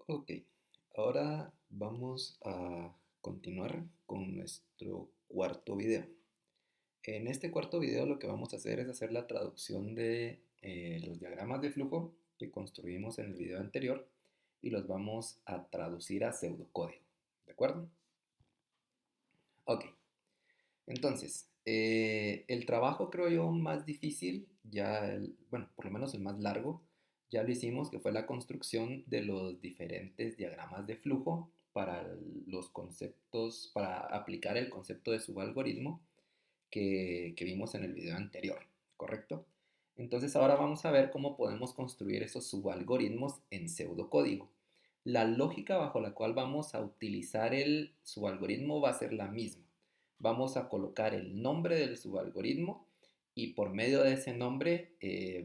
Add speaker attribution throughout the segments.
Speaker 1: Ok, ahora vamos a continuar con nuestro cuarto video. En este cuarto video lo que vamos a hacer es hacer la traducción de los diagramas de flujo que construimos en el video anterior y los vamos a traducir a pseudocódigo. ¿De acuerdo? Ok, entonces, el trabajo creo yo más difícil, bueno, por lo menos el más largo, ya lo hicimos, que fue la construcción de los diferentes diagramas de flujo para los conceptos, para aplicar el concepto de subalgoritmo que vimos en el video anterior, ¿correcto? Entonces ahora vamos a ver cómo podemos construir esos subalgoritmos en pseudocódigo. La lógica bajo la cual vamos a utilizar el subalgoritmo va a ser la misma. Vamos a colocar el nombre del subalgoritmo y por medio de ese nombre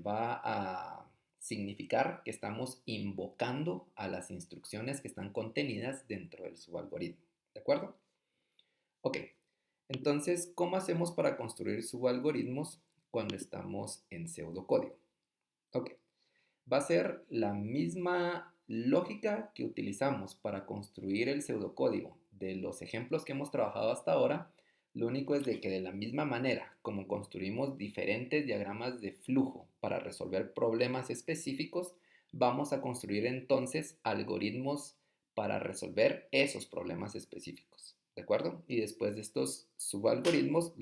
Speaker 1: va a significar que estamos invocando a las instrucciones que están contenidas dentro del subalgoritmo. ¿De acuerdo? Ok, entonces, ¿cómo hacemos para construir subalgoritmos cuando estamos en pseudocódigo? Ok, va a ser la misma lógica que utilizamos para construir el pseudocódigo de los ejemplos que hemos trabajado hasta ahora. Lo único es de que de la misma manera como construimos diferentes diagramas de flujo para resolver problemas específicos, vamos a construir entonces algoritmos para resolver esos problemas específicos. ¿De acuerdo? Y después de estos subalgoritmos,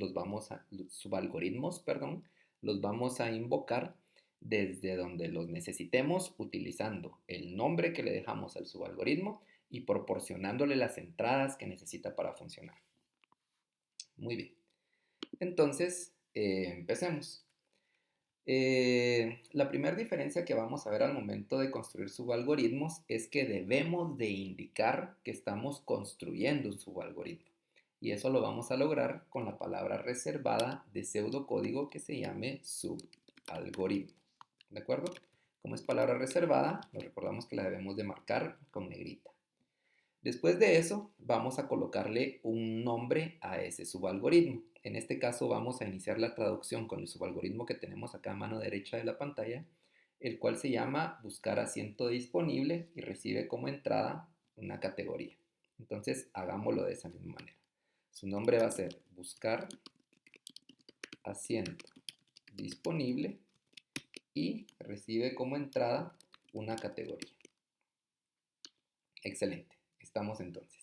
Speaker 1: perdón, los vamos a invocar desde donde los necesitemos utilizando el nombre que le dejamos al subalgoritmo y proporcionándole las entradas que necesita para funcionar. Muy bien. Entonces, empecemos. La primera diferencia que vamos a ver al momento de construir subalgoritmos es que debemos de indicar que estamos construyendo un subalgoritmo. Y eso lo vamos a lograr con la palabra reservada de pseudocódigo que se llame subalgoritmo. ¿De acuerdo? Como es palabra reservada, nos recordamos que la debemos de marcar con negrita. Después de eso, vamos a colocarle un nombre a ese subalgoritmo. En este caso vamos a iniciar la traducción con el subalgoritmo que tenemos acá a mano derecha de la pantalla, el cual se llama buscar asiento disponible y recibe como entrada una categoría. Entonces hagámoslo de esa misma manera. Su nombre va a ser buscar asiento disponible y recibe como entrada una categoría. Excelente, estamos entonces.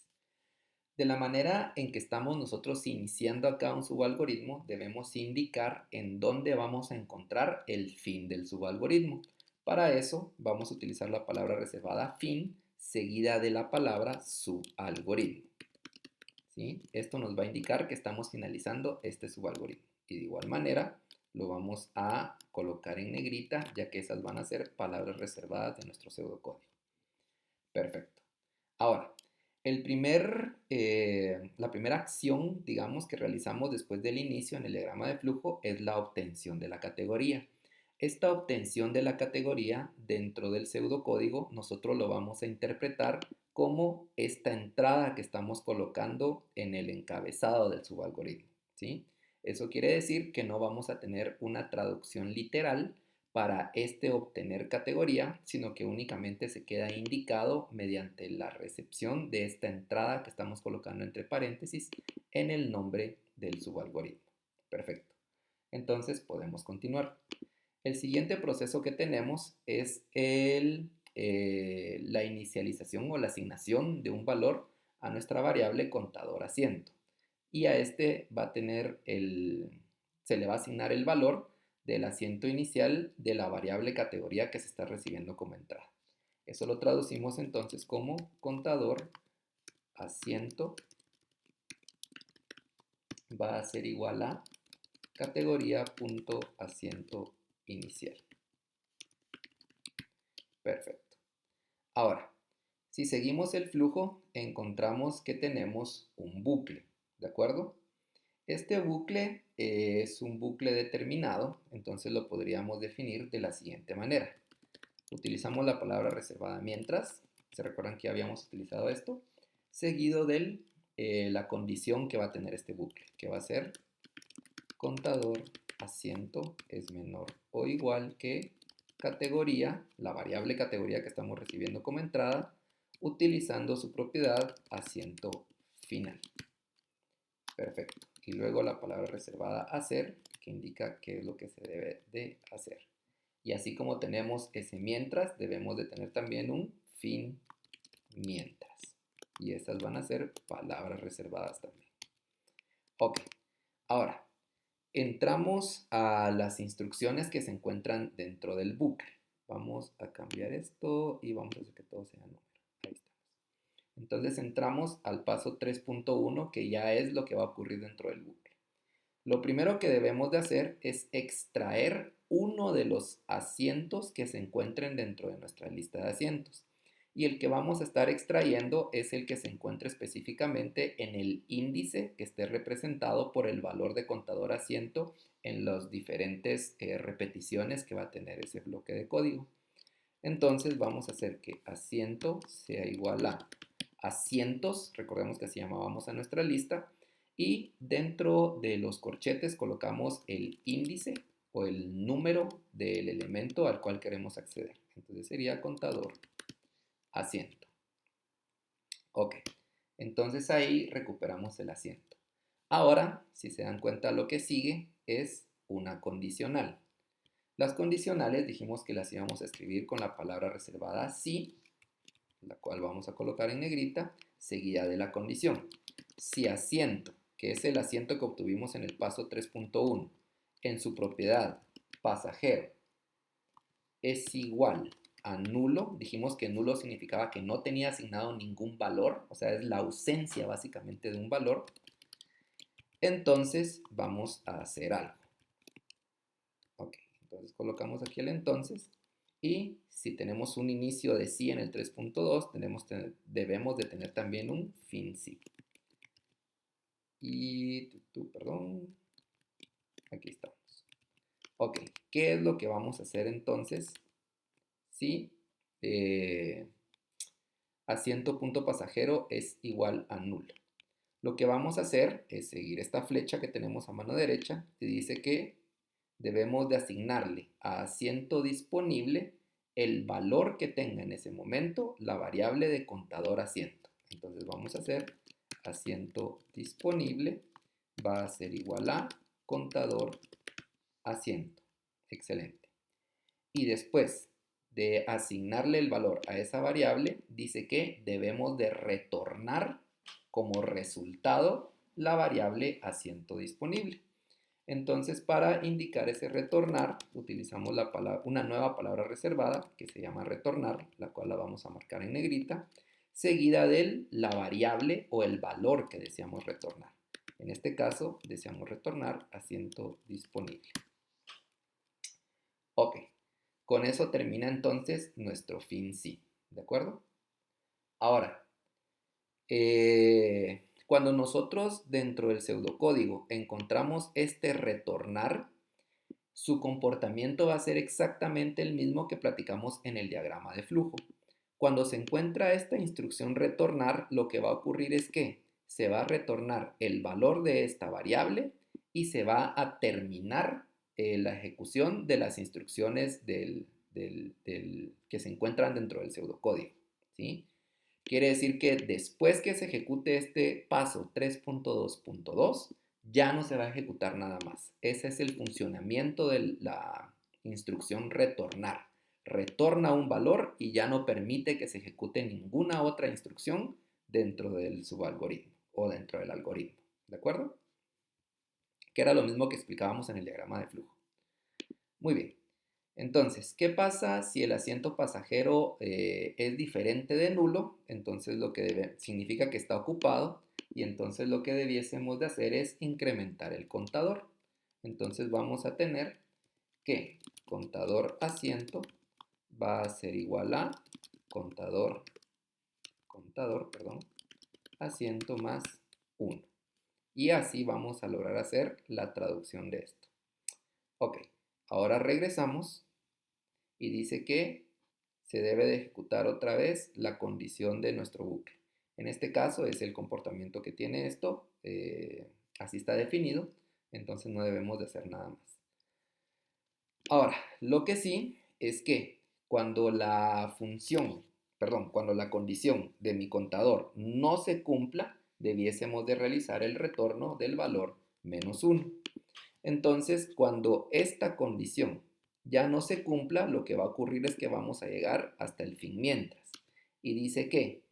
Speaker 1: De la manera en que estamos nosotros iniciando acá un subalgoritmo, debemos indicar en dónde vamos a encontrar el fin del subalgoritmo. Para eso vamos a utilizar la palabra reservada fin seguida de la palabra subalgoritmo. ¿Sí? Esto nos va a indicar que estamos finalizando este subalgoritmo. Y de igual manera lo vamos a colocar en negrita, ya que esas van a ser palabras reservadas de nuestro pseudocódigo. Perfecto. Ahora, la primera acción, digamos, que realizamos después del inicio en el diagrama de flujo es la obtención de la categoría. Esta obtención de la categoría dentro del pseudocódigo nosotros lo vamos a interpretar como esta entrada que estamos colocando en el encabezado del subalgoritmo, ¿sí? Eso quiere decir que no vamos a tener una traducción literal para obtener categoría, sino que únicamente se queda indicado mediante la recepción de esta entrada que estamos colocando entre paréntesis en el nombre del subalgoritmo. Perfecto. Entonces podemos continuar. El siguiente proceso que tenemos es la inicialización o la asignación de un valor a nuestra variable contador asiento. Y a este se le va a asignar el valor del asiento inicial de la variable categoría que se está recibiendo como entrada. Eso lo traducimos entonces como contador asiento va a ser igual a categoría.asiento inicial. Perfecto. Ahora, si seguimos el flujo, encontramos que tenemos un bucle, ¿de acuerdo? Este bucle es un bucle determinado, entonces lo podríamos definir de la siguiente manera. Utilizamos la palabra reservada mientras, ¿se recuerdan que habíamos utilizado esto? Seguido de la condición que va a tener este bucle, que va a ser contador asiento es menor o igual que categoría, la variable categoría que estamos recibiendo como entrada, utilizando su propiedad asiento final. Perfecto. Y luego la palabra reservada hacer, que indica qué es lo que se debe de hacer. Y así como tenemos ese mientras, debemos de tener también un fin mientras. Y estas van a ser palabras reservadas también. Ok, ahora entramos a las instrucciones que se encuentran dentro del bucle. Vamos a cambiar esto y vamos a hacer que todo sea número. Ahí estamos. Entonces entramos al paso 3.1, que ya es lo que va a ocurrir dentro del bucle. Lo primero que debemos de hacer es extraer uno de los asientos que se encuentren dentro de nuestra lista de asientos. Y el que vamos a estar extrayendo es el que se encuentra específicamente en el índice que esté representado por el valor de contador asiento en las diferentes repeticiones que va a tener ese bloque de código. Entonces vamos a hacer que asiento sea igual a asientos, recordemos que así llamábamos a nuestra lista, y dentro de los corchetes colocamos el índice o el número del elemento al cual queremos acceder. Entonces sería contador asiento. Ok, entonces ahí recuperamos el asiento. Ahora, si se dan cuenta, lo que sigue es una condicional. Las condicionales dijimos que las íbamos a escribir con la palabra reservada si, la cual vamos a colocar en negrita, seguida de la condición. Si asiento, que es el asiento que obtuvimos en el paso 3.1, en su propiedad pasajero es igual a nulo, dijimos que nulo significaba que no tenía asignado ningún valor, o sea, es la ausencia básicamente de un valor, entonces vamos a hacer algo. Ok, entonces colocamos aquí el entonces. Y si tenemos un inicio de sí en el 3.2, debemos de tener también un fin sí. Y, perdón, aquí estamos. Ok, ¿qué es lo que vamos a hacer entonces? Si asiento punto pasajero es igual a nulo. Lo que vamos a hacer es seguir esta flecha que tenemos a mano derecha y dice que debemos de asignarle a asiento disponible el valor que tenga en ese momento la variable de contador asiento. Entonces vamos a hacer asiento disponible va a ser igual a contador asiento. Excelente. Y después de asignarle el valor a esa variable, dice que debemos de retornar como resultado la variable asiento disponible. Entonces, para indicar ese retornar, utilizamos una nueva palabra reservada que se llama retornar, la cual la vamos a marcar en negrita, seguida de la variable o el valor que deseamos retornar. En este caso, deseamos retornar asiento disponible. Ok, con eso termina entonces nuestro fin sí, ¿de acuerdo? Ahora, cuando nosotros dentro del pseudocódigo encontramos este retornar, su comportamiento va a ser exactamente el mismo que platicamos en el diagrama de flujo. Cuando se encuentra esta instrucción retornar, lo que va a ocurrir es que se va a retornar el valor de esta variable y se va a terminar la ejecución de las instrucciones que se encuentran dentro del pseudocódigo, ¿sí? Quiere decir que después que se ejecute este paso 3.2.2, ya no se va a ejecutar nada más. Ese es el funcionamiento de la instrucción retornar. Retorna un valor y ya no permite que se ejecute ninguna otra instrucción dentro del subalgoritmo o dentro del algoritmo. ¿De acuerdo? Que era lo mismo que explicábamos en el diagrama de flujo. Muy bien. Entonces, ¿qué pasa si el asiento pasajero es diferente de nulo? Entonces significa que está ocupado y entonces lo que debiésemos de hacer es incrementar el contador. Entonces vamos a tener que contador asiento va a ser igual a contador, asiento más 1. Y así vamos a lograr hacer la traducción de esto. Ok, ahora regresamos y dice que se debe de ejecutar otra vez la condición de nuestro bucle. En este caso es el comportamiento que tiene esto, así está definido, entonces no debemos de hacer nada más. Ahora, lo que sí es que cuando la función perdón, cuando la condición de mi contador no se cumpla, debiésemos de realizar el retorno del valor -1. Entonces, cuando esta condición ya no se cumpla, lo que va a ocurrir es que vamos a llegar hasta el fin mientras. Y dice que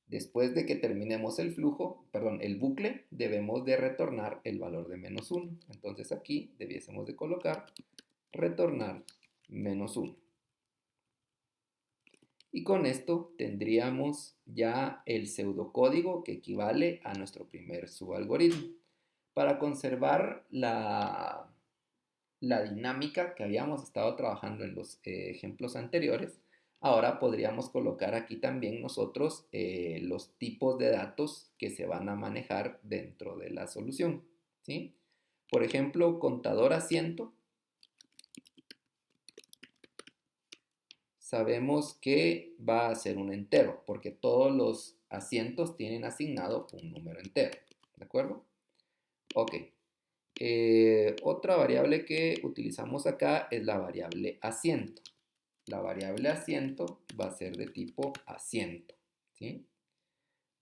Speaker 1: después de que terminemos el flujo, perdón, el bucle, debemos de retornar el valor de -1. Entonces aquí debiésemos de colocar retornar -1. Y con esto tendríamos ya el pseudocódigo que equivale a nuestro primer subalgoritmo. Para conservar la dinámica que habíamos estado trabajando en los ejemplos anteriores, ahora podríamos colocar aquí también nosotros los tipos de datos que se van a manejar dentro de la solución, ¿sí? Por ejemplo, contador asiento. Sabemos que va a ser un entero, porque todos los asientos tienen asignado un número entero, ¿de acuerdo? Ok. Otra variable que utilizamos acá es la variable asiento. La variable asiento va a ser de tipo asiento, ¿sí?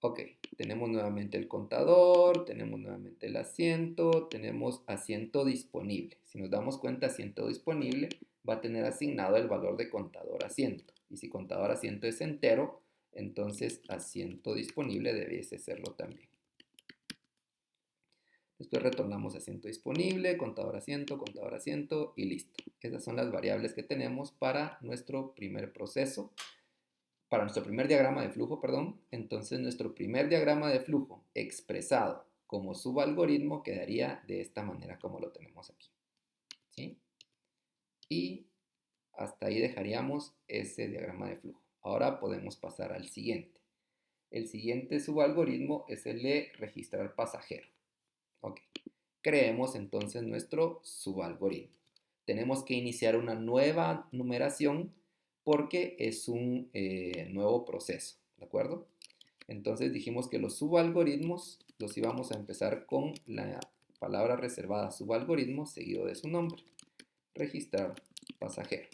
Speaker 1: Ok, tenemos nuevamente el contador, tenemos nuevamente el asiento, tenemos asiento disponible. Si nos damos cuenta, asiento disponible va a tener asignado el valor de contador asiento. Y si contador asiento es entero, entonces asiento disponible debiese serlo también. Después retornamos asiento disponible, contador asiento y listo. Esas son las variables que tenemos para nuestro primer proceso, para nuestro primer diagrama de flujo, perdón. Entonces nuestro primer diagrama de flujo expresado como subalgoritmo quedaría de esta manera como lo tenemos aquí, ¿sí? Y hasta ahí dejaríamos ese diagrama de flujo. Ahora podemos pasar al siguiente. El siguiente subalgoritmo es el de registrar pasajero. Ok. Creemos entonces nuestro subalgoritmo. Tenemos que iniciar una nueva numeración porque es un nuevo proceso, ¿de acuerdo? Entonces dijimos que los subalgoritmos los íbamos a empezar con la palabra reservada subalgoritmo seguido de su nombre. Registrar pasajero.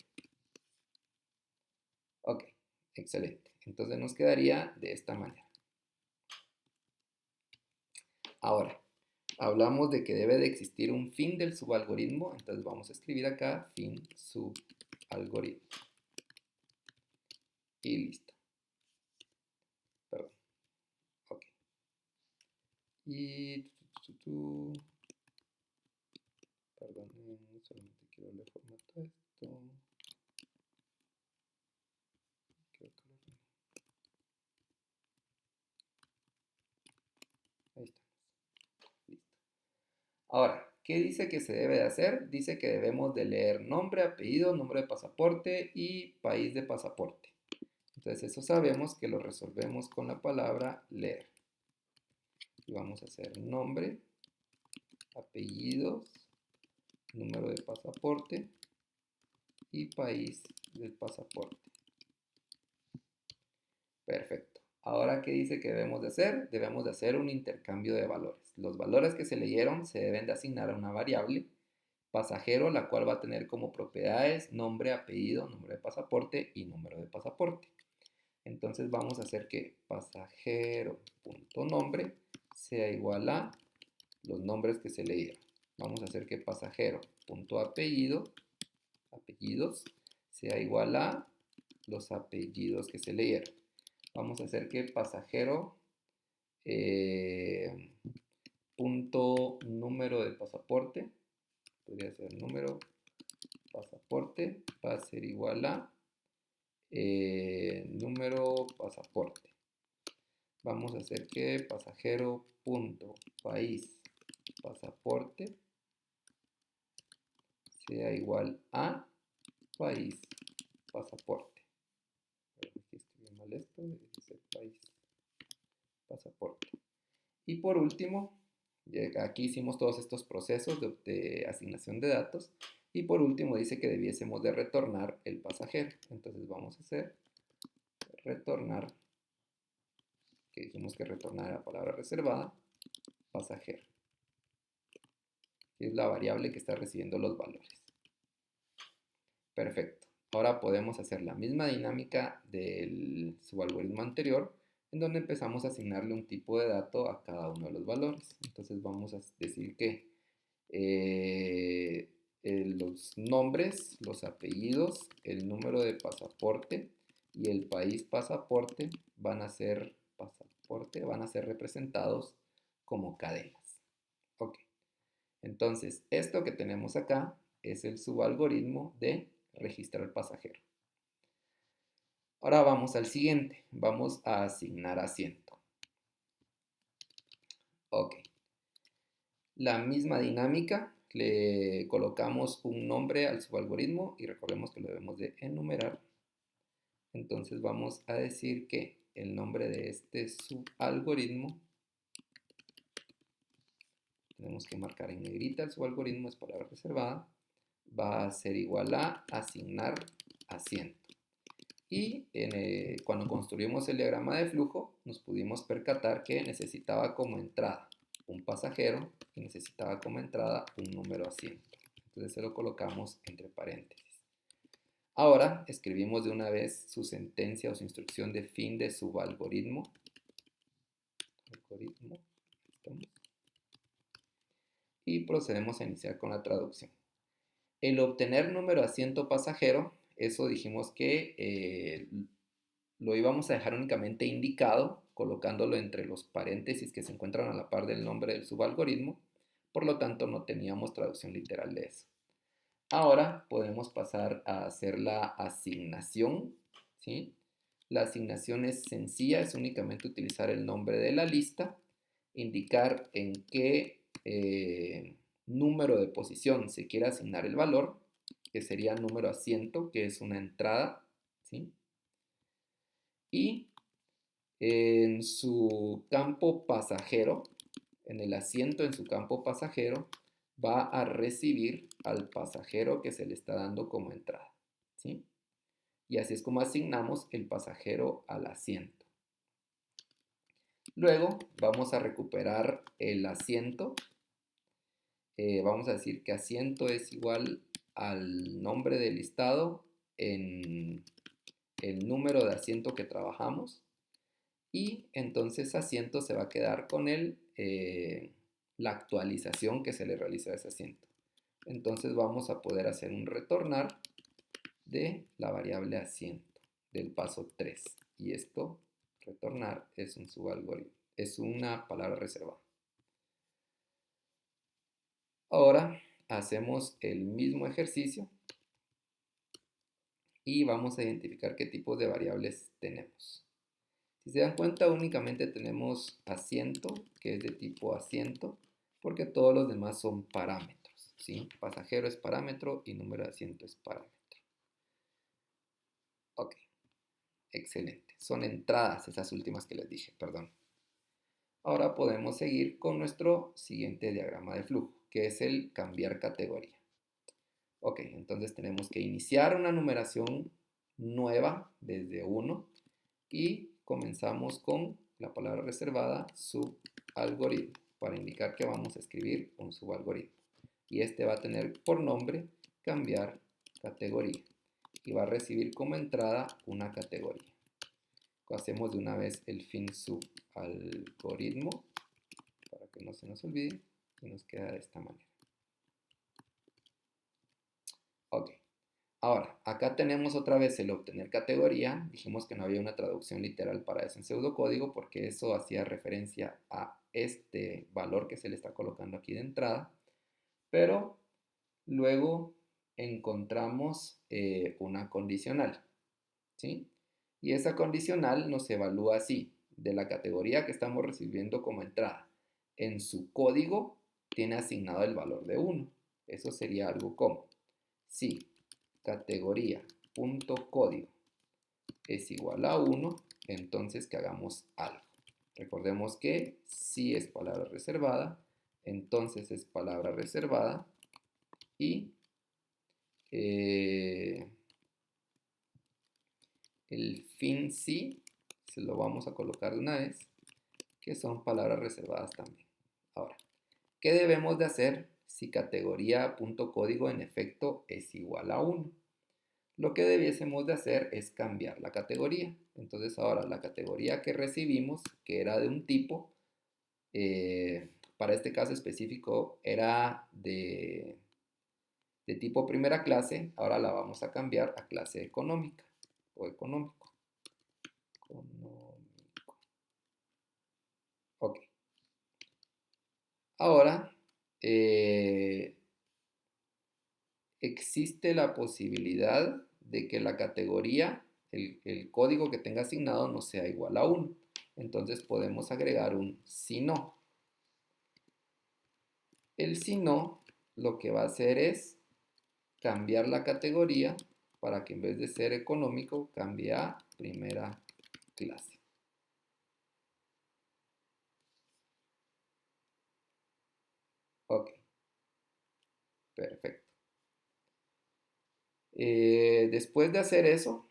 Speaker 1: Ok, excelente. Entonces nos quedaría de esta manera. Ahora, hablamos de que debe de existir un fin del subalgoritmo, entonces vamos a escribir acá fin subalgoritmo. Y listo. Perdón. Ok. Y perdón, solamente quiero darle formato a esto. Ahí está. Listo. Ahora, ¿qué dice que se debe de hacer? Dice que debemos de leer nombre, apellido, número de pasaporte y país de pasaporte. Entonces eso sabemos que lo resolvemos con la palabra leer. Y vamos a hacer nombre, apellidos, número de pasaporte y país del pasaporte. Perfecto. Ahora, ¿qué dice que debemos de hacer? Debemos de hacer un intercambio de valores. Los valores que se leyeron se deben de asignar a una variable pasajero, la cual va a tener como propiedades nombre, apellido, número de pasaporte y número de pasaporte. Entonces vamos a hacer que pasajero.nombre sea igual a los nombres que se leyeron. Vamos a hacer que pasajero.apellido, apellidos, sea igual a los apellidos que se leyeron. Vamos a hacer que pasajero punto número de pasaporte, podría ser número pasaporte, va a ser igual a número pasaporte. Vamos a hacer que pasajero punto país pasaporte sea igual a país pasaporte. Aquí escribí mal esto, debe ser país pasaporte. Y por último, aquí hicimos todos estos procesos de asignación de datos. Y por último dice que debiésemos de retornar el pasajero. Entonces vamos a hacer retornar, que dijimos que retornar la palabra reservada, pasajero, que es la variable que está recibiendo los valores. Perfecto. Ahora podemos hacer la misma dinámica del subalgoritmo anterior, en donde empezamos a asignarle un tipo de dato a cada uno de los valores. Entonces vamos a decir que los nombres, los apellidos, el número de pasaporte y el país pasaporte van a ser representados como cadenas. Ok, entonces esto que tenemos acá es el subalgoritmo de registrar pasajero. Ahora vamos al siguiente, vamos a asignar asiento. Ok, la misma dinámica, le colocamos un nombre al subalgoritmo y recordemos que lo debemos de enumerar. Entonces vamos a decir que el nombre de este subalgoritmo, tenemos que marcar en negrita el subalgoritmo, es palabra reservada, va a ser igual a asignar asiento. Y cuando construimos el diagrama de flujo, nos pudimos percatar que necesitaba como entrada un pasajero y necesitaba como entrada un número asiento. Entonces se lo colocamos entre paréntesis. Ahora escribimos de una vez su sentencia o su instrucción de fin de subalgoritmo. Y procedemos a iniciar con la traducción. El obtener número asiento pasajero, eso dijimos que lo íbamos a dejar únicamente indicado, colocándolo entre los paréntesis que se encuentran a la par del nombre del subalgoritmo, por lo tanto no teníamos traducción literal de eso. Ahora podemos pasar a hacer la asignación, ¿sí? La asignación es sencilla, es únicamente utilizar el nombre de la lista, indicar en qué número de posición se quiere asignar el valor, que sería número asiento, que es una entrada, ¿sí? Y en su campo pasajero, en el asiento en su campo pasajero, va a recibir al pasajero que se le está dando como entrada, ¿sí? Y así es como asignamos el pasajero al asiento. Luego vamos a recuperar el asiento. Vamos a decir que asiento es igual al nombre del listado en el número de asiento que trabajamos. Y entonces asiento se va a quedar con la actualización que se le realiza a ese asiento. Entonces vamos a poder hacer un retornar de la variable asiento del paso 3. Y esto, retornar, es un subalgoritmo, es una palabra reservada. Ahora hacemos el mismo ejercicio y vamos a identificar qué tipos de variables tenemos. Si se dan cuenta, únicamente tenemos asiento, que es de tipo asiento, porque todos los demás son parámetros, ¿sí? Pasajero es parámetro y número de asiento es parámetro. Ok, excelente. Son entradas esas últimas que les dije, perdón. Ahora podemos seguir con nuestro siguiente diagrama de flujo, que es el cambiar categoría. Ok, entonces tenemos que iniciar una numeración nueva desde 1 y comenzamos con la palabra reservada subalgoritmo para indicar que vamos a escribir un subalgoritmo. Y este va a tener por nombre cambiar categoría y va a recibir como entrada una categoría. Hacemos de una vez el fin subalgoritmo para que no se nos olvide y nos queda de esta manera. Ok. Ahora, acá tenemos otra vez el obtener categoría. Dijimos que no había una traducción literal para eso en pseudocódigo porque eso hacía referencia a este valor que se le está colocando aquí de entrada. Pero luego encontramos una condicional, ¿sí? Y esa condicional nos evalúa así, de la categoría que estamos recibiendo como entrada. En su código tiene asignado el valor de 1. Eso sería algo como, si categoría.código es igual a 1, entonces que hagamos algo. Recordemos que si es palabra reservada, entonces es palabra reservada y el fin sí se lo vamos a colocar de una vez, que son palabras reservadas también. Ahora, ¿qué debemos de hacer si categoría.código en efecto es igual a 1? lo que debiésemos de hacer es cambiar la categoría. Entonces ahora la categoría que recibimos, que era de un tipo, para este caso específico era de tipo primera clase, ahora la vamos a cambiar a clase económica o económico. Económico. Ok. Ahora, existe la posibilidad de que la categoría, el código que tenga asignado no sea igual a 1. Entonces podemos agregar un si no. El si no lo que va a hacer es cambiar la categoría para que en vez de ser económico cambie a primera clase. Ok, perfecto. Después de hacer eso,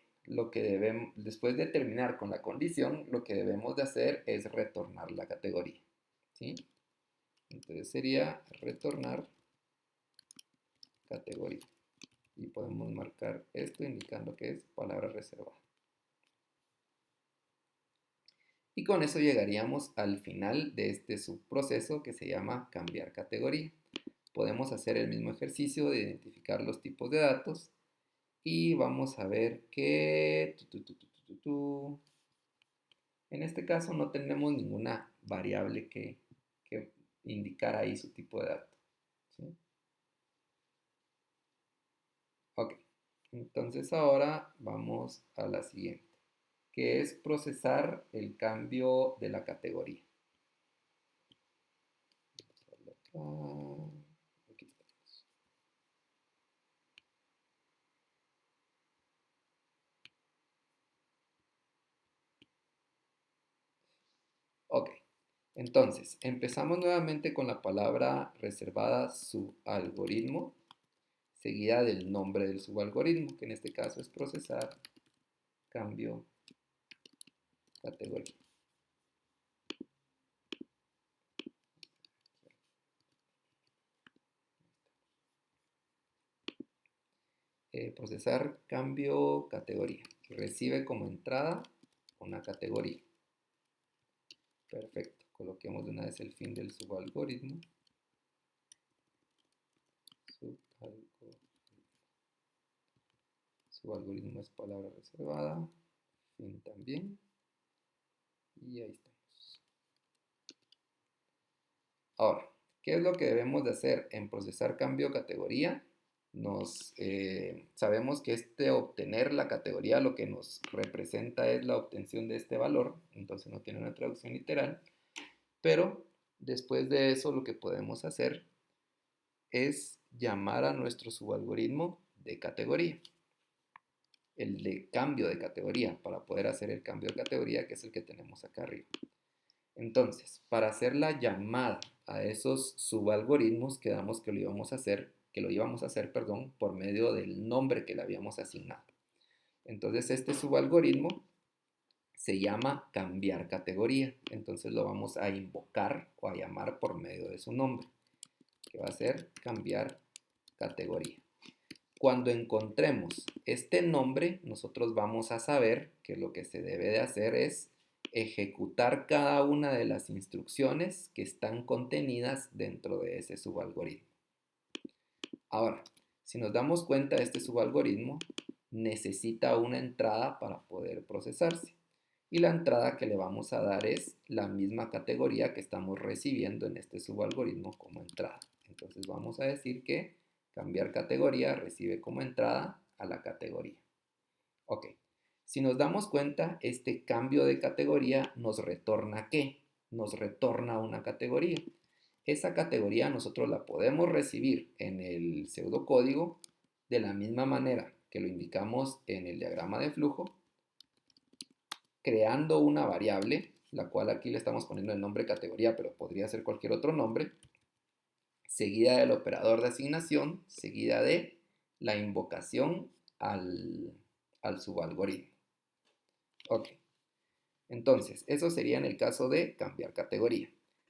Speaker 1: después de terminar con la condición, lo que debemos de hacer es retornar la categoría. ¿Sí? Entonces sería retornar categoría. Y podemos marcar esto indicando que es palabra reservada. Y con eso llegaríamos al final de este subproceso que se llama cambiar categoría. Podemos hacer el mismo ejercicio de identificar los tipos de datos y vamos a ver que en este caso no tenemos ninguna variable que indicar ahí su tipo de dato. ¿Sí? Ok, entonces ahora vamos a la siguiente, que es procesar el cambio de la categoría. Aquí estamos. Ok, entonces empezamos nuevamente con la palabra reservada subalgoritmo, seguida del nombre del subalgoritmo, que en este caso es procesar cambio categoría. Procesar cambio categoría. Recibe como entrada una categoría. Perfecto. Coloquemos de una vez el fin del subalgoritmo. Subalgoritmo es palabra reservada. Fin también. Y ahí estamos. Ahora, ¿qué es lo que debemos de hacer en procesar cambio categoría? Sabemos que obtener la categoría lo que nos representa es la obtención de este valor, entonces no tiene una traducción literal, pero después de eso lo que podemos hacer es llamar a nuestro subalgoritmo de categoría, el de cambio de categoría, para poder hacer el cambio de categoría, que es el que tenemos acá arriba. Entonces, para hacer la llamada a esos subalgoritmos, quedamos que lo íbamos a hacer, por medio del nombre que le habíamos asignado. Entonces, este subalgoritmo se llama cambiar categoría. Entonces lo vamos a invocar o a llamar por medio de su nombre, que va a ser cambiar categoría. Cuando encontremos este nombre, nosotros vamos a saber que lo que se debe de hacer es ejecutar cada una de las instrucciones que están contenidas dentro de ese subalgoritmo. Ahora, si nos damos cuenta, este subalgoritmo necesita una entrada para poder procesarse. Y la entrada que le vamos a dar es la misma categoría que estamos recibiendo en este subalgoritmo como entrada. Entonces vamos a decir que cambiar categoría recibe como entrada a la categoría. Ok, si nos damos cuenta, este cambio de categoría nos retorna ¿qué? Nos retorna una categoría. Esa categoría nosotros la podemos recibir en el pseudocódigo de la misma manera que lo indicamos en el diagrama de flujo, creando una variable, la cual aquí le estamos poniendo el nombre categoría, pero podría ser cualquier otro nombre, seguida del operador de asignación, seguida de la invocación al subalgoritmo. Ok, entonces eso sería en el caso de cambiar categoría.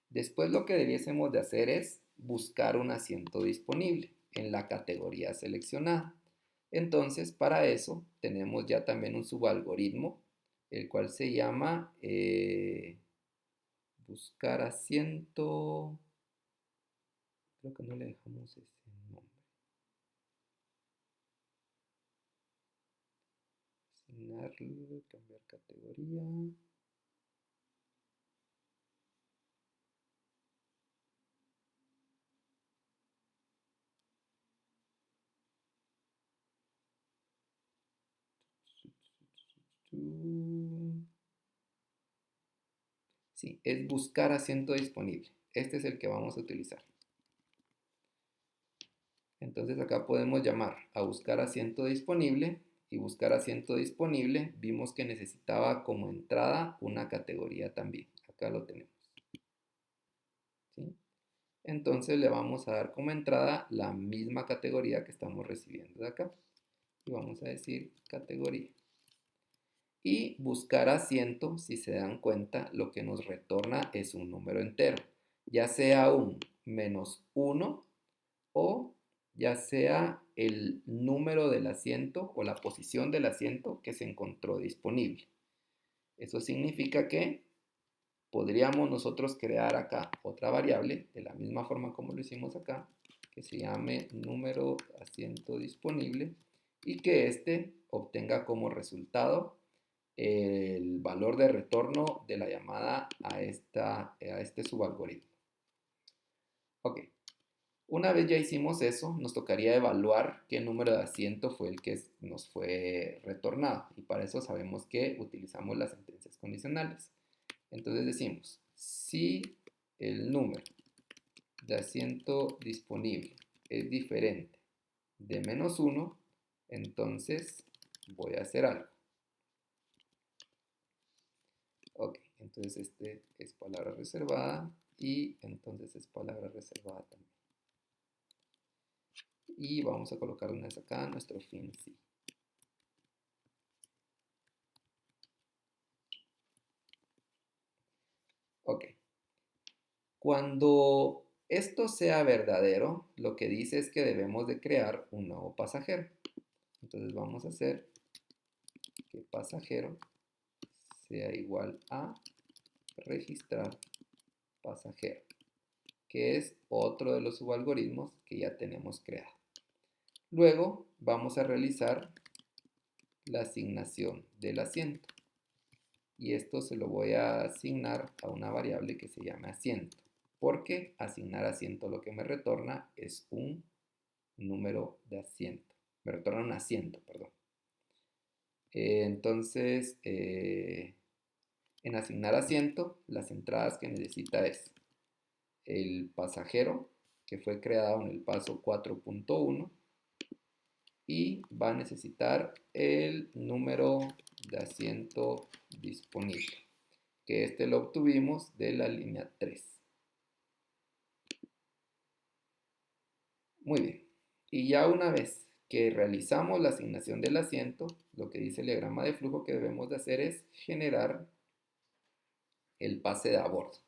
Speaker 1: Después lo que debiésemos de hacer es buscar un asiento disponible en la categoría seleccionada. Entonces, para eso tenemos ya también un subalgoritmo, el cual se llama buscar asiento. Creo que no le dejamos ese nombre. Asignarle, cambiar categoría. Sí, es buscar asiento disponible. Este es el que vamos a utilizar. Entonces acá podemos llamar a buscar asiento disponible, y buscar asiento disponible vimos que necesitaba como entrada una categoría también. Acá lo tenemos. ¿Sí? Entonces le vamos a dar como entrada la misma categoría que estamos recibiendo de acá. Y vamos a decir categoría. Y buscar asiento, si se dan cuenta, lo que nos retorna es un número entero, ya sea un -1 o ya sea el número del asiento o la posición del asiento que se encontró disponible. Eso significa que podríamos nosotros crear acá otra variable de la misma forma como lo hicimos acá, que se llame número asiento disponible, y que éste obtenga como resultado el valor de retorno de la llamada a este subalgoritmo. Ok, una vez ya hicimos eso, nos tocaría evaluar qué número de asiento fue el que nos fue retornado, y para eso sabemos que utilizamos las sentencias condicionales. Entonces decimos, si el número de asiento disponible es diferente de -1, entonces voy a hacer algo. Ok, entonces este es palabra reservada y entonces es palabra reservada también. Y vamos a colocar una vez acá nuestro fin sí. Ok. Cuando esto sea verdadero, lo que dice es que debemos de crear un nuevo pasajero. Entonces vamos a hacer que pasajero sea igual a registrar pasajero, que es otro de los subalgoritmos que ya tenemos creado. Luego vamos a realizar la asignación del asiento, y esto se lo voy a asignar a una variable que se llame asiento, porque asignar asiento lo que me retorna es un número de asiento, me retorna un asiento, perdón. Entonces, en asignar asiento, las entradas que necesita es el pasajero, que fue creado en el paso 4.1, y va a necesitar el número de asiento disponible, que este lo obtuvimos de la línea 3. Muy bien. Y ya una vez que realizamos la asignación del asiento, lo que dice el diagrama de flujo que debemos de hacer es generar el pase de a bordo.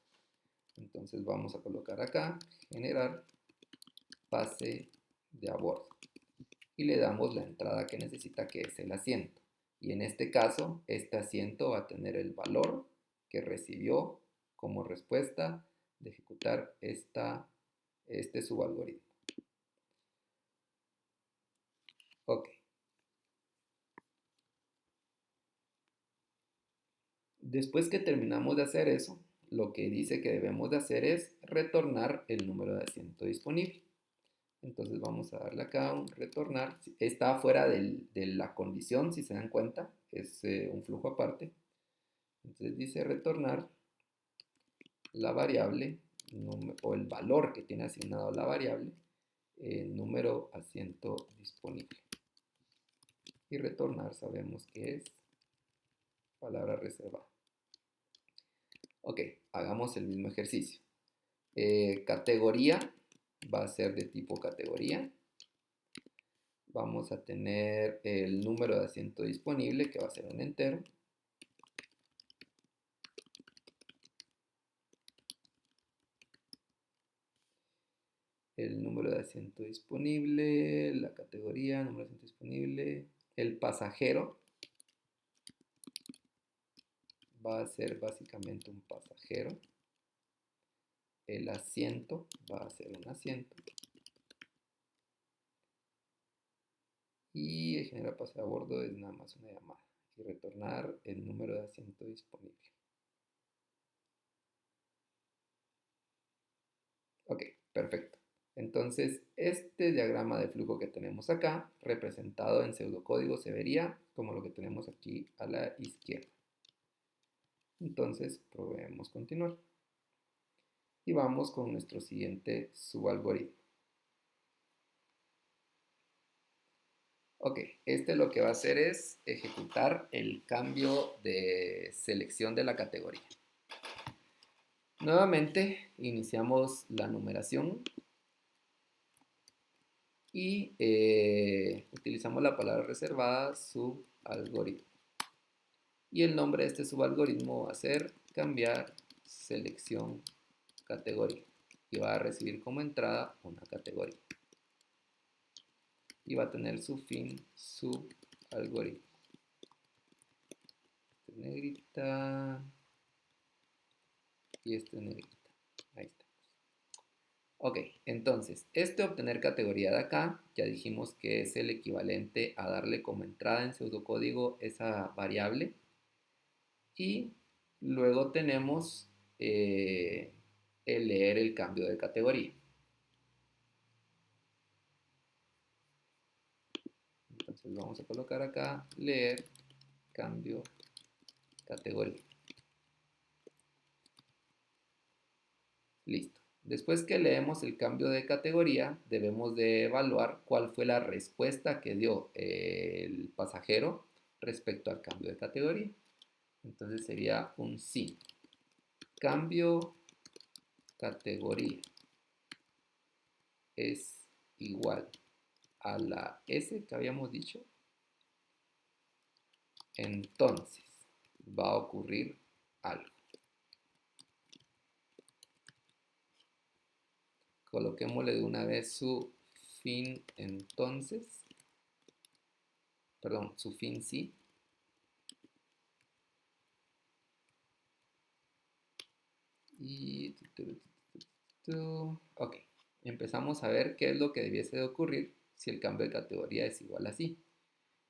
Speaker 1: Entonces vamos a colocar acá, generar pase de a bordo. Y le damos la entrada que necesita, que es el asiento. Y en este caso, este asiento va a tener el valor que recibió como respuesta de ejecutar este subalgoritmo. Ok. Después que terminamos de hacer eso, lo que dice que debemos de hacer es retornar el número de asiento disponible. Entonces vamos a darle acá un retornar. Está fuera de la condición, si se dan cuenta, es un flujo aparte. Entonces dice retornar la variable o el valor que tiene asignado la variable, número asiento disponible. Y retornar sabemos que es palabra reservada. Ok, hagamos el mismo ejercicio. Categoría va a ser de tipo categoría. Vamos a tener el número de asiento disponible, que va a ser un entero. el número de asiento disponible, la categoría, número de asiento disponible, el pasajero va a ser básicamente un pasajero, el asiento va a ser un asiento y el generar pase a bordo es nada más una llamada y retornar el número de asiento disponible. Ok, perfecto. Entonces, este diagrama de flujo que tenemos acá, representado en pseudocódigo, se vería como lo que tenemos aquí a la izquierda. Entonces, probemos continuar. Y vamos con nuestro siguiente subalgoritmo. Ok, este lo que va a hacer es ejecutar el cambio de selección de la categoría. Nuevamente, iniciamos la numeración y utilizamos la palabra reservada subalgoritmo. Y el nombre de este subalgoritmo va a ser cambiar selección categoría. Y va a recibir como entrada una categoría. Y va a tener su fin subalgoritmo. Este es negrita y este es negrita. Ahí está. Ok, entonces, este obtener categoría de acá, ya dijimos que es el equivalente a darle como entrada en pseudocódigo esa variable. Y luego tenemos el leer el cambio de categoría. Entonces vamos a colocar acá leer cambio categoría. Listo. Después que leemos el cambio de categoría, debemos de evaluar cuál fue la respuesta que dio el pasajero respecto al cambio de categoría. Entonces sería un sí. Cambio categoría es igual a la S que habíamos dicho. Entonces va a ocurrir algo. Coloquémosle de una vez su fin entonces, perdón, su fin sí. Y ok, empezamos a ver qué es lo que debiese de ocurrir si el cambio de categoría es igual a sí.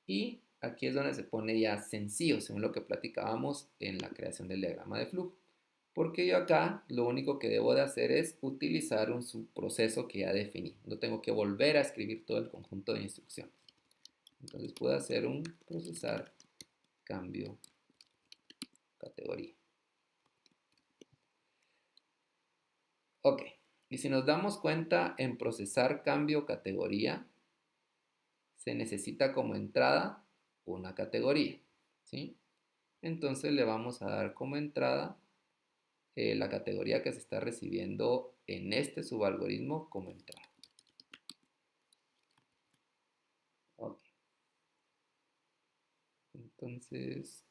Speaker 1: Y aquí es donde se pone ya sencillo, según lo que platicábamos en la creación del diagrama de flujo. Porque yo acá lo único que debo de hacer es utilizar un subproceso que ya definí. No tengo que volver a escribir todo el conjunto de instrucciones. Entonces puedo hacer un procesar cambio categoría. Ok, y si nos damos cuenta en procesar cambio categoría, se necesita como entrada una categoría, ¿sí? Entonces le vamos a dar como entrada la categoría que se está recibiendo en este subalgoritmo como entrada. Ok. Entonces,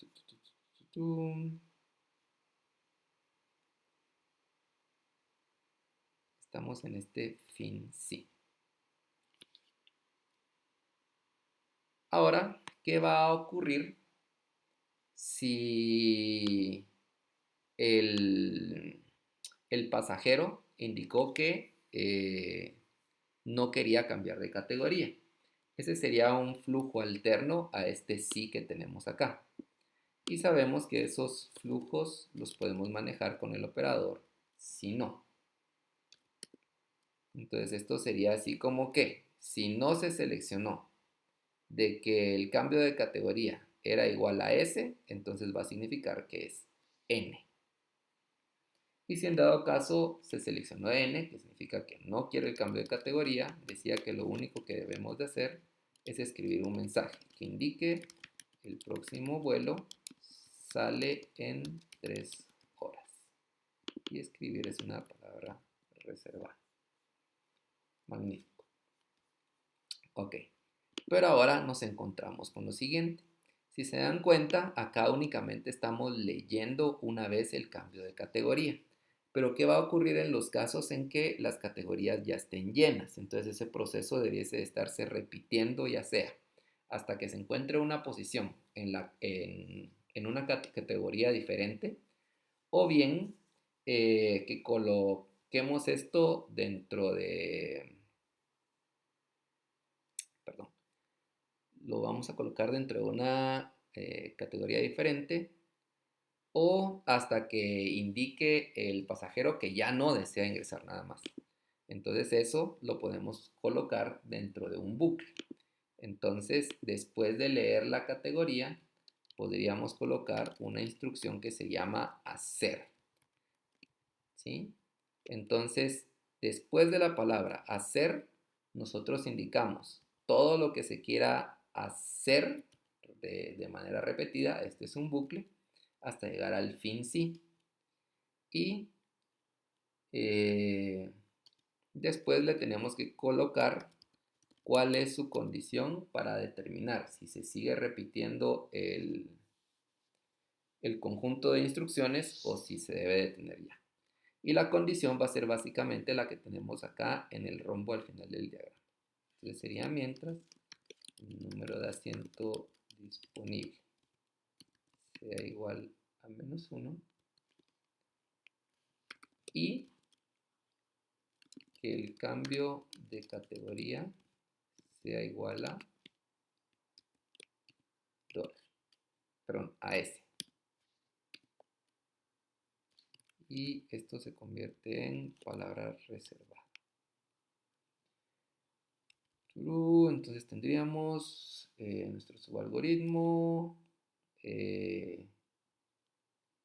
Speaker 1: estamos en este fin sí. Ahora, ¿qué va a ocurrir si el pasajero indicó que no quería cambiar de categoría? Ese sería un flujo alterno a este sí que tenemos acá. Y sabemos que esos flujos los podemos manejar con el operador si no. Entonces esto sería así como que si no se seleccionó de que el cambio de categoría era igual a S, entonces va a significar que es N. Y si en dado caso se seleccionó N, que significa que no quiero el cambio de categoría, decía que lo único que debemos de hacer es escribir un mensaje que indique el próximo vuelo sale en 3 horas. Y escribir es una palabra reservada. Magnífico. Ok. Pero ahora nos encontramos con lo siguiente. Si se dan cuenta, acá únicamente estamos leyendo una vez el cambio de categoría. Pero ¿qué va a ocurrir en los casos en que las categorías ya estén llenas? Entonces ese proceso debiese de estarse repitiendo, ya sea hasta que se encuentre una posición en una categoría diferente, o bien que coloquemos esto dentro de, perdón, lo vamos a colocar dentro de una categoría diferente, o hasta que indique el pasajero que ya no desea ingresar nada más. Entonces eso lo podemos colocar dentro de un bucle. Entonces, después de leer la categoría, podríamos colocar una instrucción que se llama hacer. ¿Sí? Entonces, después de la palabra hacer, nosotros indicamos todo lo que se quiera hacer de manera repetida. Este es un bucle hasta llegar al fin sí. Y después le tenemos que colocar cuál es su condición para determinar si se sigue repitiendo el conjunto de instrucciones o si se debe detener ya. Y la condición va a ser básicamente la que tenemos acá en el rombo al final del diagrama. Entonces sería mientras el número de asiento disponible sea igual a -1 y que el cambio de categoría sea igual a a S. Y esto se convierte en palabra reservada. Entonces tendríamos nuestro subalgoritmo,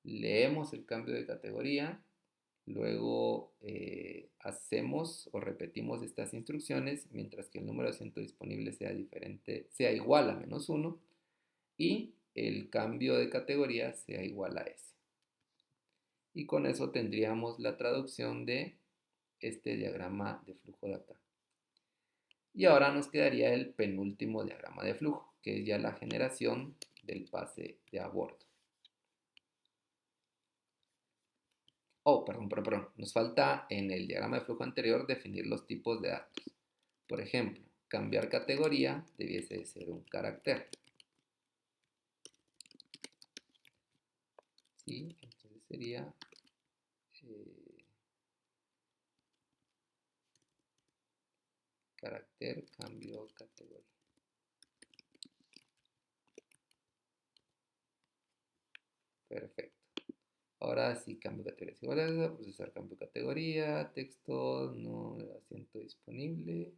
Speaker 1: leemos el cambio de categoría, luego hacemos o repetimos estas instrucciones mientras que el número de asiento disponible sea igual a -1 y el cambio de categoría sea igual a S. Y con eso tendríamos la traducción de este diagrama de flujo de acá. Y ahora nos quedaría el penúltimo diagrama de flujo, que es ya la generación del pase de a bordo. Oh, perdón. Nos falta en el diagrama de flujo anterior definir los tipos de datos. Por ejemplo, cambiar categoría debiese de ser un carácter. ¿Sí? Entonces sería carácter, cambio, categoría. Perfecto. Ahora sí, cambio de categoría es igual a eso, procesar cambio de categoría, texto, no asiento disponible.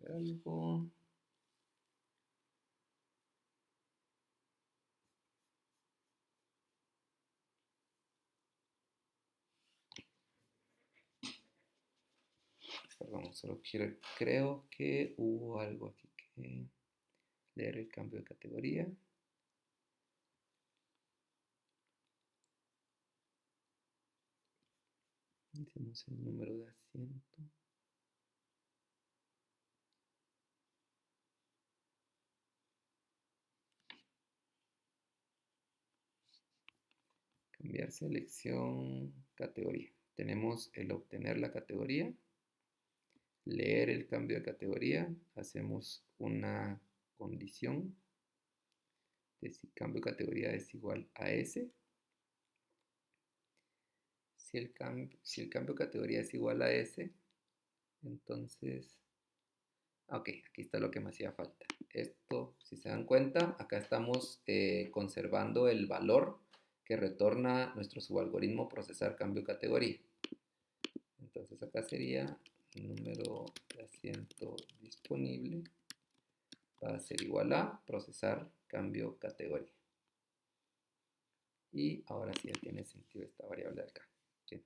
Speaker 1: Algo. Perdón, solo creo que hubo algo aquí que leer el cambio de categoría. Hicimos el número de asiento. Cambiar selección, categoría. Tenemos el obtener la categoría, leer el cambio de categoría, hacemos una condición de si cambio de categoría es igual a S. Si el cambio de categoría es igual a S, entonces, ok, aquí está lo que me hacía falta. Esto, si se dan cuenta, acá estamos conservando el valor que retorna nuestro subalgoritmo procesar cambio de categoría. Entonces acá sería el número de asiento disponible va a ser igual a procesar cambio categoría. Y ahora sí ya tiene sentido esta variable de acá. ¿Sí?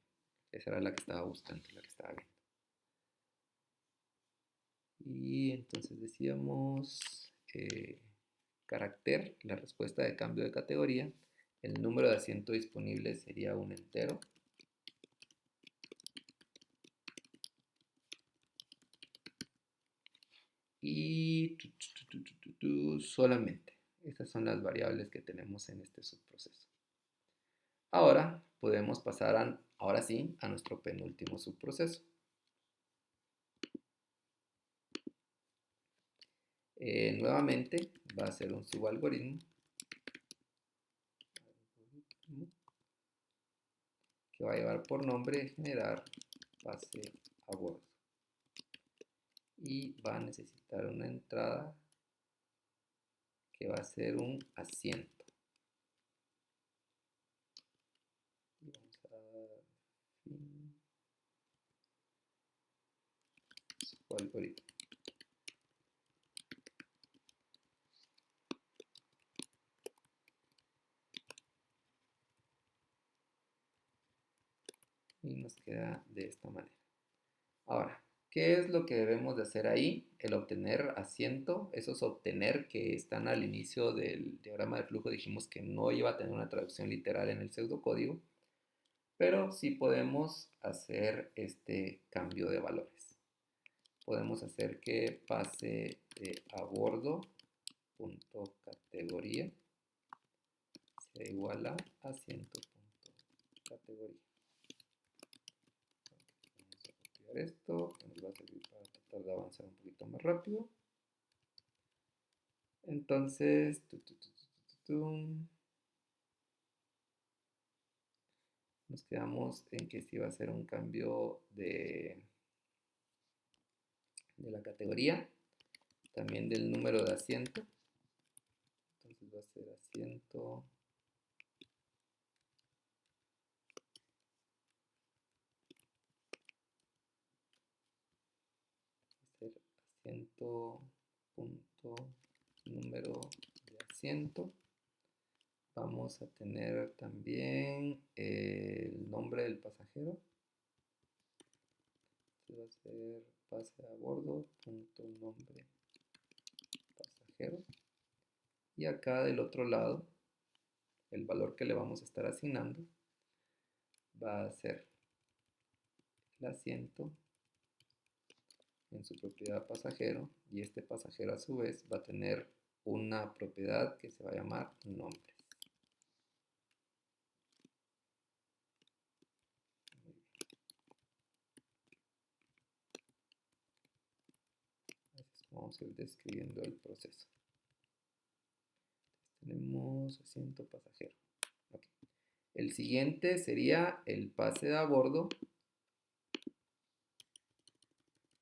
Speaker 1: Esa era la que estaba buscando, la que estaba viendo. Y entonces decíamos carácter, la respuesta de cambio de categoría. El número de asiento disponible sería un entero. y solamente. Estas son las variables que tenemos en este subproceso. Ahora podemos pasar, ahora sí, a nuestro penúltimo subproceso. Nuevamente va a ser un subalgoritmo que va a llevar por nombre generar pase a bordo y va a necesitar una entrada que va a ser un asiento. Y vamos a dar fin su algoritmo. Y nos queda de esta manera. Ahora, ¿qué es lo que debemos de hacer ahí? El obtener asiento, esos obtener que están al inicio del diagrama de flujo, dijimos que no iba a tener una traducción literal en el pseudocódigo, pero sí podemos hacer este cambio de valores. Podemos hacer que pase de a bordo punto categoría sea igual a asiento punto categoría. Vamos a copiar esto, que nos va a servir para tratar de avanzar un poquito más rápido. Entonces, nos quedamos en que si va a ser un cambio de la categoría, también del número de asiento. Entonces va a ser asiento punto número de asiento. Vamos a tener también el nombre del pasajero. Este va a ser pase a bordo punto nombre pasajero. Y acá del otro lado, el valor que le vamos a estar asignando va a ser el asiento en su propiedad pasajero, y este pasajero a su vez va a tener una propiedad que se va a llamar nombre. Así es como vamos a ir describiendo el proceso. Tenemos asiento pasajero. Okay. El siguiente sería el pase de a bordo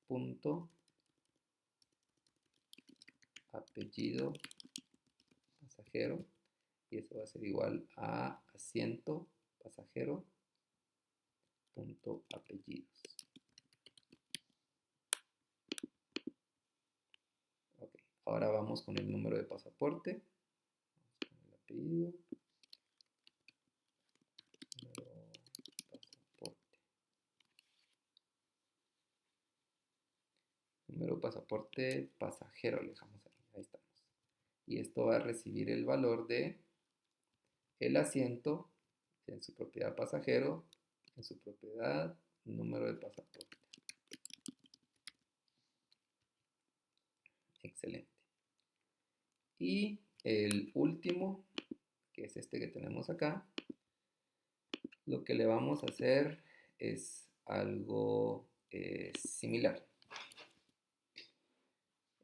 Speaker 1: punto apellido pasajero, y eso va a ser igual a asiento pasajero punto apellidos. Okay. Ahora vamos con el número de pasaporte. Vamos con el apellido. Número pasaporte pasajero, le dejamos ahí, ahí estamos. Y esto va a recibir el valor de el asiento en su propiedad pasajero, en su propiedad número de pasaporte. Excelente. Y el último, que es este que tenemos acá, lo que le vamos a hacer es algo similar.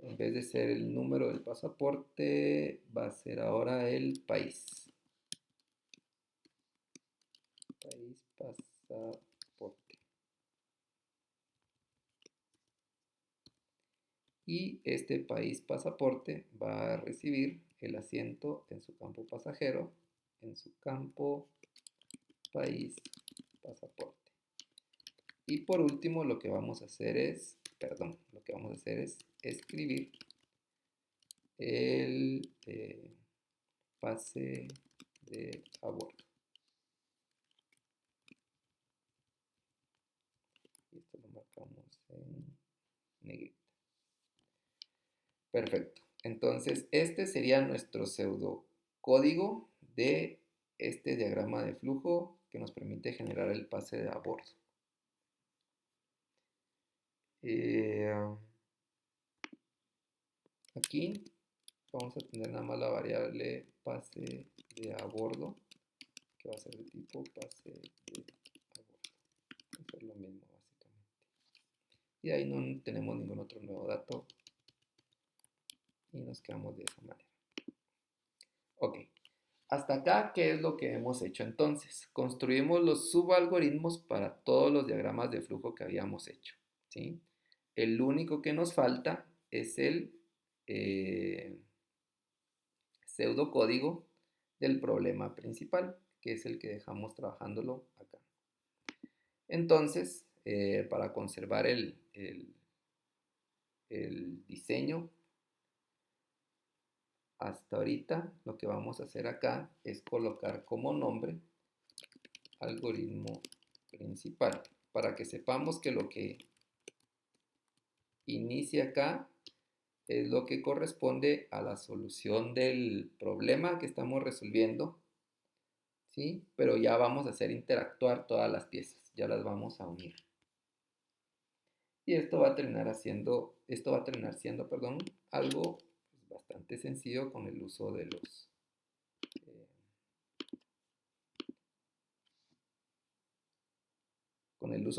Speaker 1: En vez de ser el número del pasaporte, va a ser ahora el país. País pasaporte. Y este país pasaporte va a recibir el asiento en su campo pasajero, en su campo país pasaporte. Y por último lo que vamos a hacer es, escribir el pase de a bordo. Y esto lo marcamos en negrita. Perfecto. Entonces, este sería nuestro pseudocódigo de este diagrama de flujo que nos permite generar el pase de a bordo. aquí vamos a tener nada más la variable pase de a bordo, que va a ser de tipo pase de a bordo. Va a ser lo mismo básicamente. Y ahí no tenemos ningún otro nuevo dato y nos quedamos de esa manera. Ok, hasta acá, ¿qué es lo que hemos hecho entonces? Construimos los subalgoritmos para todos los diagramas de flujo que habíamos hecho, ¿sí? El único que nos falta es el pseudocódigo del problema principal, que es el que dejamos trabajándolo acá. Entonces, para conservar el diseño, hasta ahorita lo que vamos a hacer acá es colocar como nombre algoritmo principal, para que sepamos que lo que inicia acá es lo que corresponde a la solución del problema que estamos resolviendo, ¿sí? Pero ya vamos a hacer interactuar todas las piezas, ya las vamos a unir. Y esto va a terminar siendo, perdón, algo bastante sencillo con el uso de los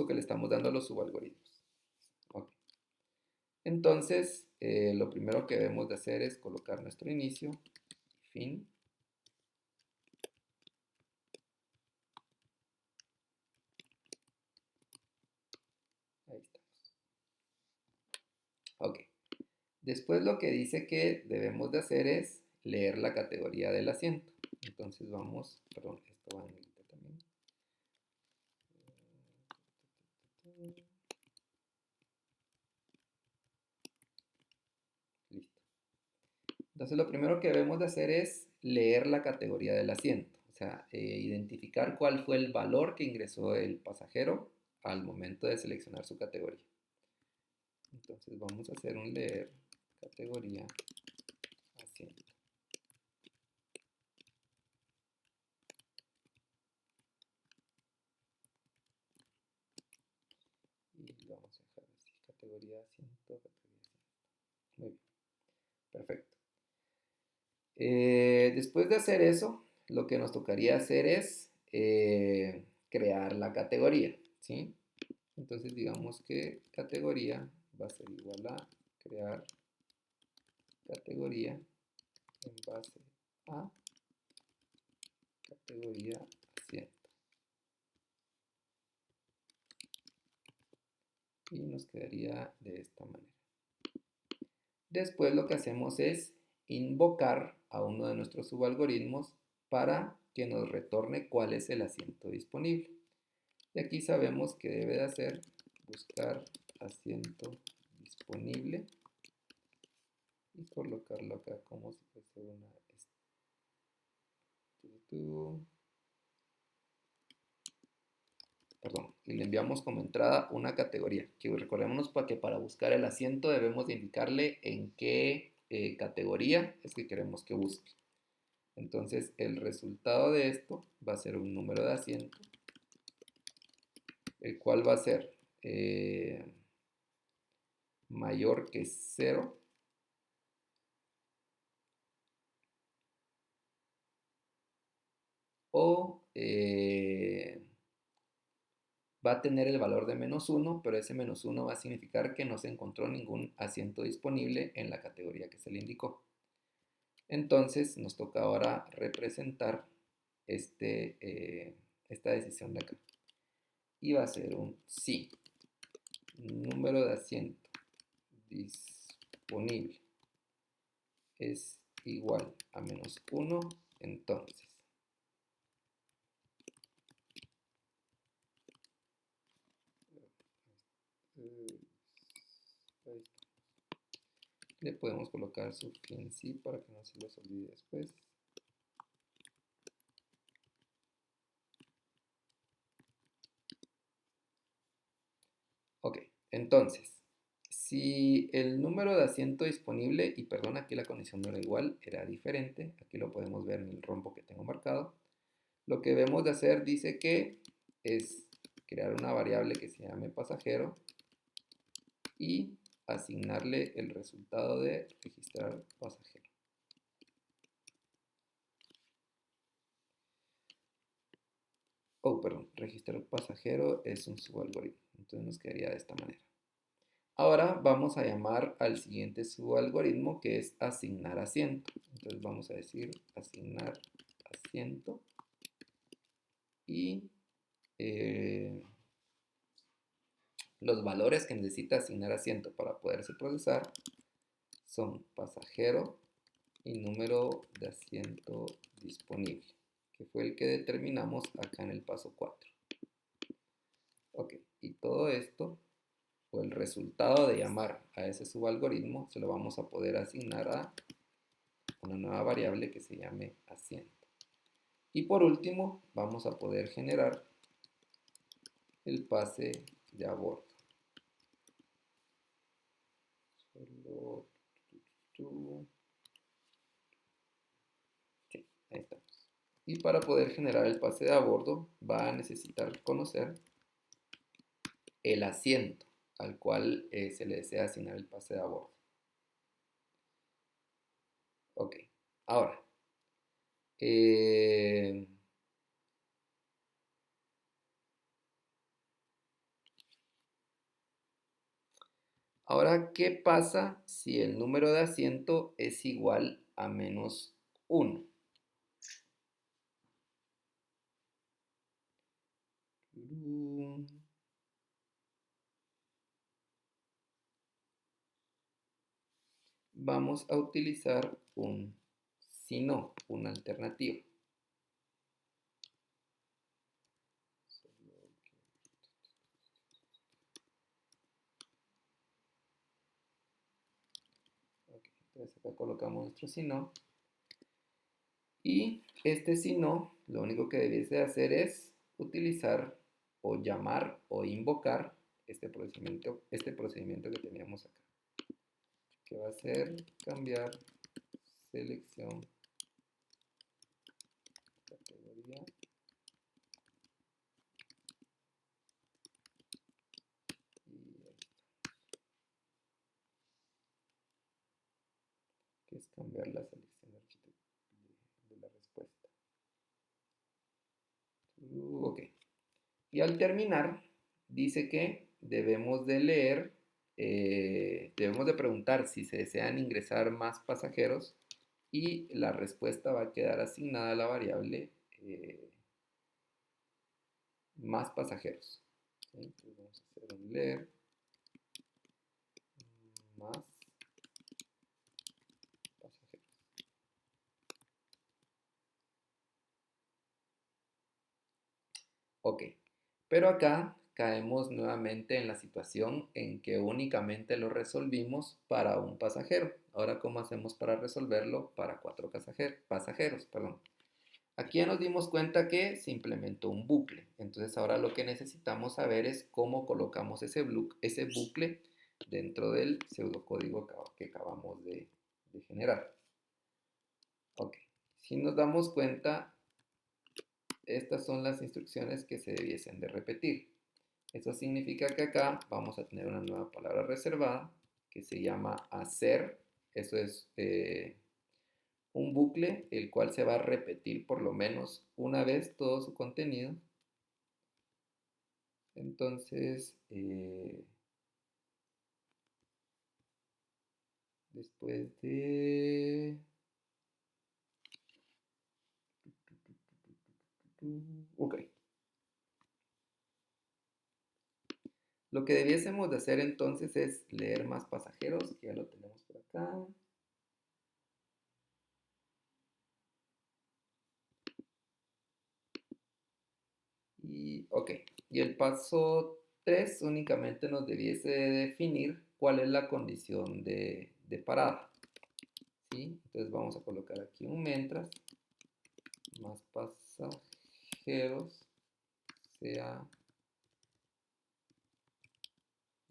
Speaker 1: que le estamos dando a los subalgoritmos. Okay. Entonces, lo primero que debemos de hacer es colocar nuestro inicio y fin. Ahí estamos. Ok. Después lo que dice que debemos de hacer es leer la categoría del asiento. Entonces vamos, perdón, esto va en negrita también. Listo. Entonces lo primero que debemos de hacer es leer la categoría del asiento. O sea, identificar cuál fue el valor que ingresó el pasajero al momento de seleccionar su categoría. Entonces vamos a hacer un leer categoría asiento. Y lo vamos a dejar así, categoría asiento, categoría asiento. Muy bien, perfecto. Después de hacer eso, lo que nos tocaría hacer es crear la categoría, ¿sí? Entonces digamos que categoría va a ser igual a crear categoría en base a categoría asiento. Y nos quedaría de esta manera. Después lo que hacemos es invocar a uno de nuestros subalgoritmos para que nos retorne cuál es el asiento disponible. Y aquí sabemos que debe de hacer buscar asiento disponible y colocarlo acá como si fuese una perdón, y le enviamos como entrada una categoría, que recordémonos que para buscar el asiento debemos de indicarle en qué categoría es que queremos que busque. Entonces el resultado de esto va a ser un número de asiento, el cual va a ser mayor que 0 o va a tener el valor de -1, pero ese -1 va a significar que no se encontró ningún asiento disponible en la categoría que se le indicó. Entonces nos toca ahora representar esta decisión de acá. Y va a ser un sí. Número de asiento disponible es igual a -1, entonces le podemos colocar su fin sí para que no se los olvide después. Ok, entonces, si el número de asiento disponible, y perdón, aquí la condición no era igual, era diferente, aquí lo podemos ver en el rombo que tengo marcado, lo que debemos de hacer dice que es crear una variable que se llame pasajero y asignarle el resultado de registrar pasajero. Oh, perdón, registrar pasajero es un subalgoritmo, entonces nos quedaría de esta manera. Ahora vamos a llamar al siguiente subalgoritmo, que es asignar asiento. Entonces vamos a decir asignar asiento y los valores que necesita asignar asiento para poderse procesar son pasajero y número de asiento disponible, que fue el que determinamos acá en el paso 4. Ok, y todo esto, o el resultado de llamar a ese subalgoritmo, se lo vamos a poder asignar a una nueva variable que se llame asiento. Y por último, vamos a poder generar el pase de a bordo. Sí, ahí estamos. Y para poder generar el pase de a bordo, va a necesitar conocer el asiento al cual se le desea asignar el pase de a bordo. Ok, ahora, ¿qué pasa si el número de asiento es igual a menos 1? Vamos a utilizar un si no, una alternativa. Okay, entonces acá colocamos nuestro si no. Y este si no, lo único que debiese hacer es utilizar o llamar o invocar este procedimiento que teníamos acá, que va a ser cambiar selección categoría y esto, que es cambiar la selección de la respuesta. Ok. Y al terminar, dice que debemos de leer, debemos de preguntar si se desean ingresar más pasajeros y la respuesta va a quedar asignada a la variable más pasajeros. ¿Sí? Entonces vamos a hacer un leer más pasajeros. Ok, pero acá caemos nuevamente en la situación en que únicamente lo resolvimos para un pasajero. Ahora, ¿cómo hacemos para resolverlo para 4 pasajeros? Perdón. Aquí ya nos dimos cuenta que se implementó un bucle. Entonces ahora lo que necesitamos saber es cómo colocamos ese bucle dentro del pseudocódigo que acabamos de generar. Ok, si nos damos cuenta, estas son las instrucciones que se debiesen de repetir. Eso significa que acá vamos a tener una nueva palabra reservada que se llama hacer. Eso es un bucle el cual se va a repetir por lo menos una vez todo su contenido. Entonces, después de... Ok. Lo que debiésemos de hacer entonces es leer más pasajeros, que ya lo tenemos por acá. Y, ok. Y el paso 3 únicamente nos debiese de definir cuál es la condición de parada. ¿Sí? Entonces vamos a colocar aquí un mientras más pasajeros sea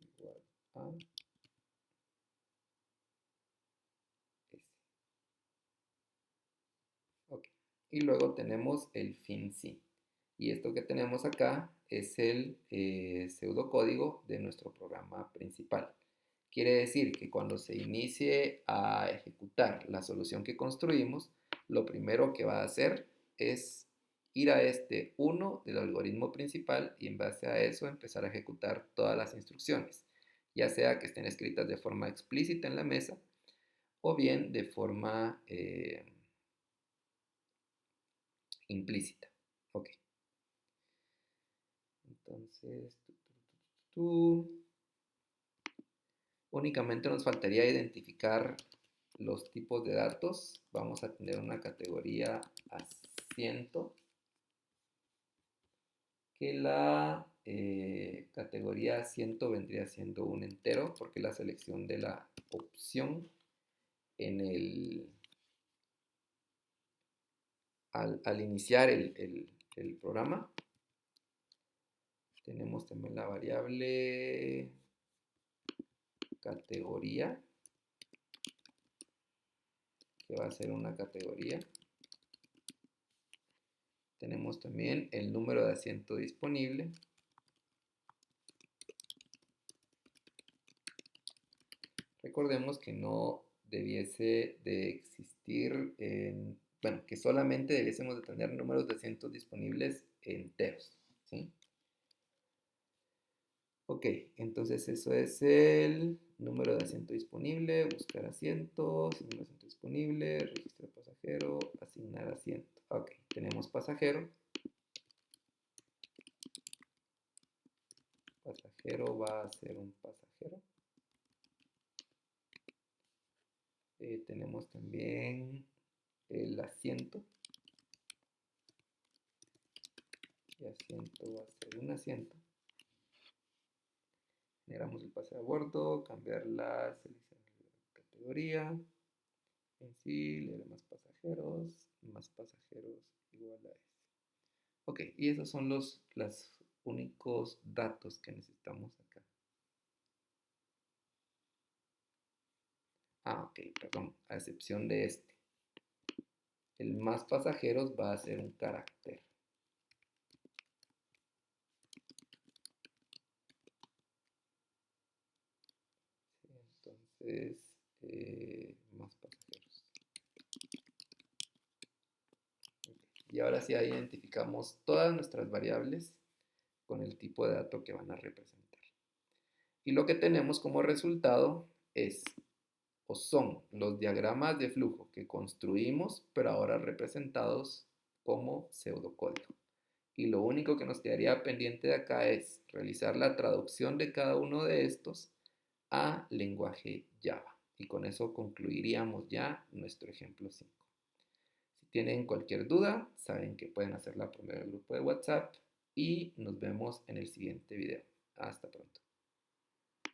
Speaker 1: igual a S. Ok. Y luego tenemos el fin sí. Y esto que tenemos acá es el pseudocódigo de nuestro programa principal, Quiere decir que cuando se inicie a ejecutar la solución que construimos, lo primero que va a hacer es ir a este 1 del algoritmo principal y en base a eso empezar a ejecutar todas las instrucciones, ya sea que estén escritas de forma explícita en la mesa o bien de forma implícita. Ok, entonces, únicamente nos faltaría identificar los tipos de datos. Vamos a tener una categoría asiento, que la categoría asiento vendría siendo un entero, porque la selección de la opción en al iniciar el programa. Tenemos también la variable categoría, que va a ser una categoría. Tenemos también el número de asiento disponible. Recordemos que no debiese de existir, bueno, que solamente debiésemos de tener números de asientos disponibles enteros, ¿sí? Ok, entonces eso es el número de asiento disponible, buscar asientos, número de asiento disponible, registro de pasajero, asignar asiento. Ok, tenemos pasajero. Pasajero va a ser un pasajero. Tenemos también el asiento. Y asiento va a ser un asiento. Generamos el pase a bordo, cambiar la selección de categoría. En sí, leer más pasajeros igual a este. Ok, y esos son los únicos datos que necesitamos acá. Ok, perdón, a excepción de este. El más pasajeros va a ser un carácter. Entonces, más pasajeros. Y ahora sí identificamos todas nuestras variables con el tipo de dato que van a representar. Y lo que tenemos como resultado es o son los diagramas de flujo que construimos, pero ahora representados como pseudocódigo. Y lo único que nos quedaría pendiente de acá es realizar la traducción de cada uno de estos a lenguaje Java. Y con eso concluiríamos ya nuestro ejemplo 5. Si tienen cualquier duda, saben que pueden hacerla por medio del grupo de WhatsApp y nos vemos en el siguiente video. Hasta pronto.